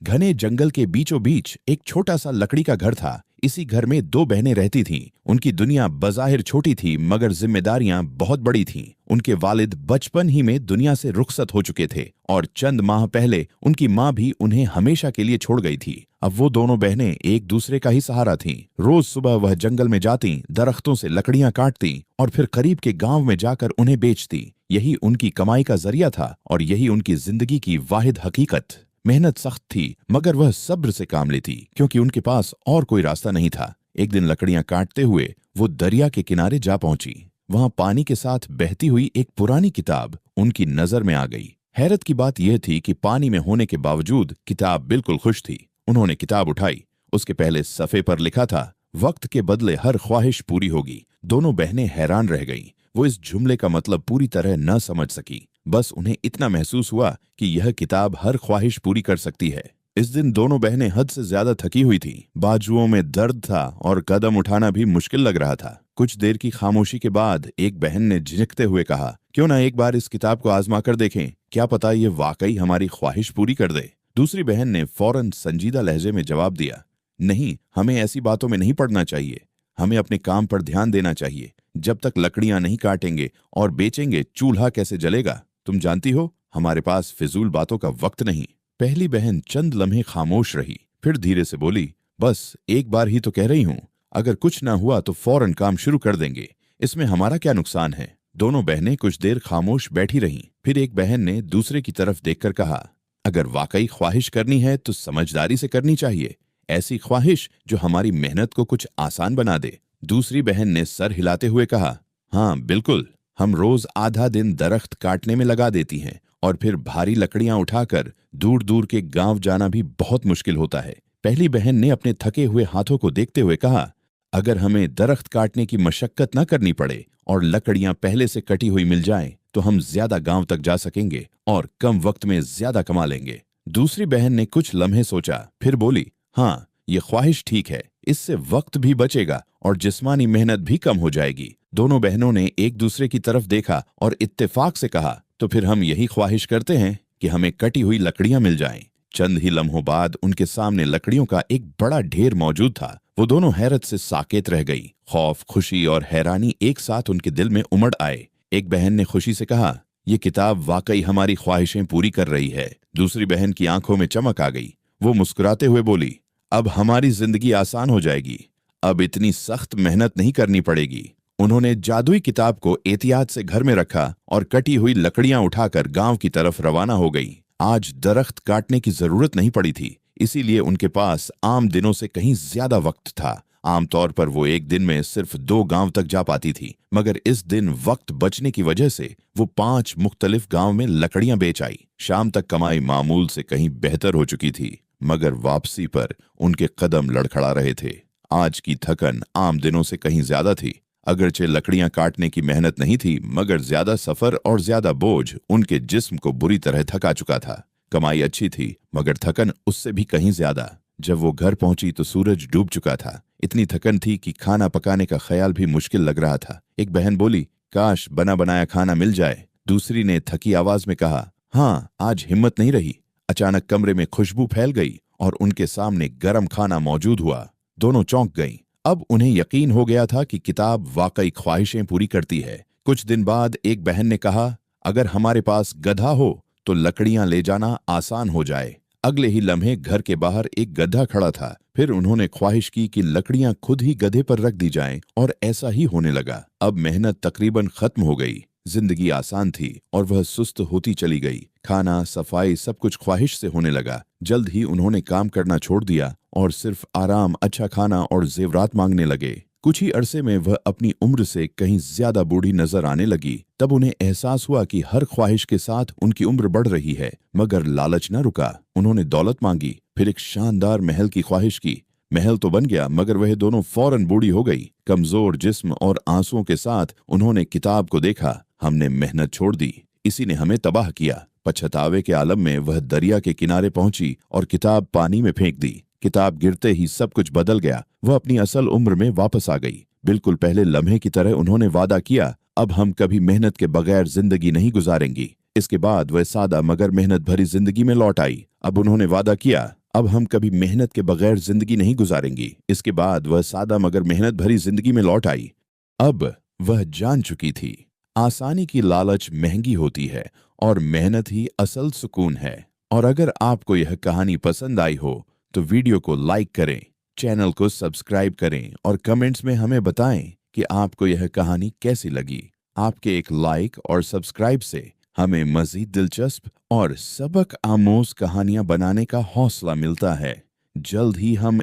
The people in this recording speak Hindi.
घने जंगल के बीचों बीच एक छोटा सा लकड़ी का घर था। इसी घर में दो बहनें रहती थीं। उनकी दुनिया बज़ाहिर छोटी थी मगर जिम्मेदारियां बहुत बड़ी थीं। उनके वालिद बचपन ही में दुनिया से रुखसत हो चुके थे और चंद माह पहले उनकी माँ भी उन्हें हमेशा के लिए छोड़ गई थी। अब वो दोनों बहनें एक दूसरे का ही सहारा थीं। रोज सुबह वह जंगल में जाती, दरख्तों से लकड़ियां काटती और फिर करीब के गांव में जाकर उन्हें बेचती। यही उनकी कमाई का जरिया था और यही उनकी जिंदगी की वाहिद हकीकत। मेहनत सख्त थी मगर वह सब्र से काम लेती क्योंकि उनके पास और कोई रास्ता नहीं था। एक दिन लकड़ियां काटते हुए वो दरिया के किनारे जा पहुंची। वहां पानी के साथ बहती हुई एक पुरानी किताब उनकी नजर में आ गई। हैरत की बात यह थी कि पानी में होने के बावजूद किताब बिल्कुल खुश थी। उन्होंने किताब उठाई। उसके पहले सफ़े पर लिखा था, वक्त के बदले हर ख्वाहिश पूरी होगी। दोनों बहनें हैरान रह गईं। वो इस जुमले का मतलब पूरी तरह न समझ सकी। बस उन्हें इतना महसूस हुआ कि यह किताब हर ख्वाहिश पूरी कर सकती है। इस दिन दोनों बहनें हद से ज्यादा थकी हुई थीं। बाजुओं में दर्द था और कदम उठाना भी मुश्किल लग रहा था। कुछ देर की खामोशी के बाद एक बहन ने झिझकते हुए कहा, क्यों ना एक बार इस किताब को आजमा कर देखें, क्या पता ये वाकई हमारी ख्वाहिश पूरी कर दे। दूसरी बहन ने फौरन संजीदा लहजे में जवाब दिया, नहीं, हमें ऐसी बातों में नहीं पड़ना चाहिए। हमें अपने काम पर ध्यान देना चाहिए। जब तक लकड़ियां नहीं काटेंगे और बेचेंगे, चूल्हा कैसे जलेगा? तुम जानती हो, हमारे पास फिजूल बातों का वक्त नहीं। पहली बहन चंद लम्हे खामोश रही, फिर धीरे से बोली, बस एक बार ही तो कह रही हूं। अगर कुछ ना हुआ तो फौरन काम शुरू कर देंगे। इसमें हमारा क्या नुकसान है? दोनों बहनें कुछ देर खामोश बैठी रहीं। फिर एक बहन ने दूसरे की तरफ देखकर कहा, अगर वाकई ख्वाहिश करनी है तो समझदारी से करनी चाहिए। ऐसी ख्वाहिश जो हमारी मेहनत को कुछ आसान बना दे। दूसरी बहन ने सर हिलाते हुए कहा, हाँ बिल्कुल, हम रोज आधा दिन दरख्त काटने में लगा देती हैं और फिर भारी लकड़ियां उठाकर दूर दूर के गांव जाना भी बहुत मुश्किल होता है। पहली बहन ने अपने थके हुए हाथों को देखते हुए कहा, अगर हमें दरख्त काटने की मशक्कत न करनी पड़े और लकड़ियां पहले से कटी हुई मिल जाएं, तो हम ज्यादा गांव तक जा सकेंगे और कम वक्त में ज्यादा कमा लेंगे। दूसरी बहन ने कुछ लम्हे सोचा, फिर बोली, हाँ, ये ख्वाहिश ठीक है। इससे वक्त भी बचेगा और जिस्मानी मेहनत भी कम हो जाएगी। दोनों बहनों ने एक दूसरे की तरफ देखा और इत्तेफाक से कहा, तो फिर हम यही ख्वाहिश करते हैं कि हमें कटी हुई लकड़ियां मिल जाएं। चंद ही लम्हों बाद उनके सामने लकड़ियों का एक बड़ा ढेर मौजूद था। वो दोनों हैरत से साकेत रह गई। खौफ, खुशी और हैरानी एक साथ उनके दिल में उमड़ आए। एक बहन ने खुशी से कहा, ये किताब वाकई हमारी ख्वाहिशें पूरी कर रही है। दूसरी बहन की आंखों में चमक आ गई। वो मुस्कुराते हुए बोली, अब हमारी जिंदगी आसान हो जाएगी। अब इतनी सख्त मेहनत नहीं करनी पड़ेगी। उन्होंने जादुई किताब को एहतियात से घर में रखा और कटी हुई लकड़ियां उठाकर गांव की तरफ रवाना हो गई। आज दरख्त काटने की जरूरत नहीं पड़ी थी, इसीलिए उनके पास आम दिनों से कहीं ज्यादा वक्त था। आमतौर पर वो एक दिन में सिर्फ 2 गांव तक जा पाती थी, मगर इस दिन वक्त बचने की वजह से वो 5 मुख्तलिफ गांव में लकड़ियां बेच आई। शाम तक कमाई मामूल से कहीं बेहतर हो चुकी थी, मगर वापसी पर उनके कदम लड़खड़ा रहे थे। आज की थकन आम दिनों से कहीं ज्यादा थी। अगरचे लकड़ियां काटने की मेहनत नहीं थी, मगर ज्यादा सफर और ज्यादा बोझ उनके जिस्म को बुरी तरह थका चुका था। कमाई अच्छी थी, मगर थकन उससे भी कहीं ज्यादा। जब वो घर पहुंची तो सूरज डूब चुका था। इतनी थकन थी कि खाना पकाने का ख्याल भी मुश्किल लग रहा था। एक बहन बोली, काश बना बनाया खाना मिल जाए। दूसरी ने थकी आवाज में कहा, हाँ, आज हिम्मत नहीं रही। अचानक कमरे में खुशबू फैल गई और उनके सामने गरम खाना मौजूद हुआ। दोनों चौंक गईं। अब उन्हें यकीन हो गया था कि किताब वाकई ख्वाहिशें पूरी करती है। कुछ दिन बाद एक बहन ने कहा, अगर हमारे पास गधा हो तो लकड़ियां ले जाना आसान हो जाए। अगले ही लम्हे घर के बाहर एक गधा खड़ा था। फिर उन्होंने ख्वाहिश की कि लकड़ियां खुद ही गधे पर रख दी जाएं और ऐसा ही होने लगा। अब मेहनत तकरीबन खत्म हो गई। जिंदगी आसान थी और वह सुस्त होती चली गई। खाना, सफाई, सब कुछ ख्वाहिश से होने लगा। जल्द ही उन्होंने काम करना छोड़ दिया और सिर्फ आराम, अच्छा खाना और जेवरात मांगने लगे। कुछ ही अरसे में वह अपनी उम्र से कहीं ज्यादा बूढ़ी नजर आने लगी। तब उन्हें एहसास हुआ कि हर ख्वाहिश के साथ उनकी उम्र बढ़ रही है, मगर लालच न रुका। उन्होंने दौलत मांगी, फिर एक शानदार महल की ख्वाहिश की। महल तो बन गया, मगर वह दोनों फौरन बूढ़ी हो गई। कमजोर जिस्म और आंसुओं के साथ उन्होंने किताब को देखा। हमने मेहनत छोड़ दी, इसी ने हमें तबाह किया। पछतावे के आलम में वह दरिया के किनारे पहुंची और किताब पानी में फेंक दी। किताब गिरते ही सब कुछ बदल गया। वह अपनी असल उम्र में वापस आ गई। बिल्कुल पहले लम्हे की तरह उन्होंने वादा किया, अब हम कभी मेहनत के बगैर जिंदगी नहीं गुजारेंगी। इसके बाद वह सादा मगर मेहनत भरी जिंदगी में लौट आई। अब उन्होंने वादा किया, अब हम कभी मेहनत के बगैर जिंदगी नहीं गुजारेंगी। इसके बाद वह सादा मगर मेहनत भरी जिंदगी में लौट आई। अब वह जान चुकी थी, आसानी की लालच महंगी होती है और मेहनत ही असल सुकून है। और अगर आपको यह कहानी पसंद आई हो तो वीडियो को लाइक करें, चैनल को सब्सक्राइब करें और कमेंट्स में हमें बताएं कि आपको यह कहानी कैसी लगी। आपके एक लाइक और सब्सक्राइब से हमें मजीद दिलचस्प और सबक आमोज कहानियां बनाने का हौसला मिलता है। जल्द ही हम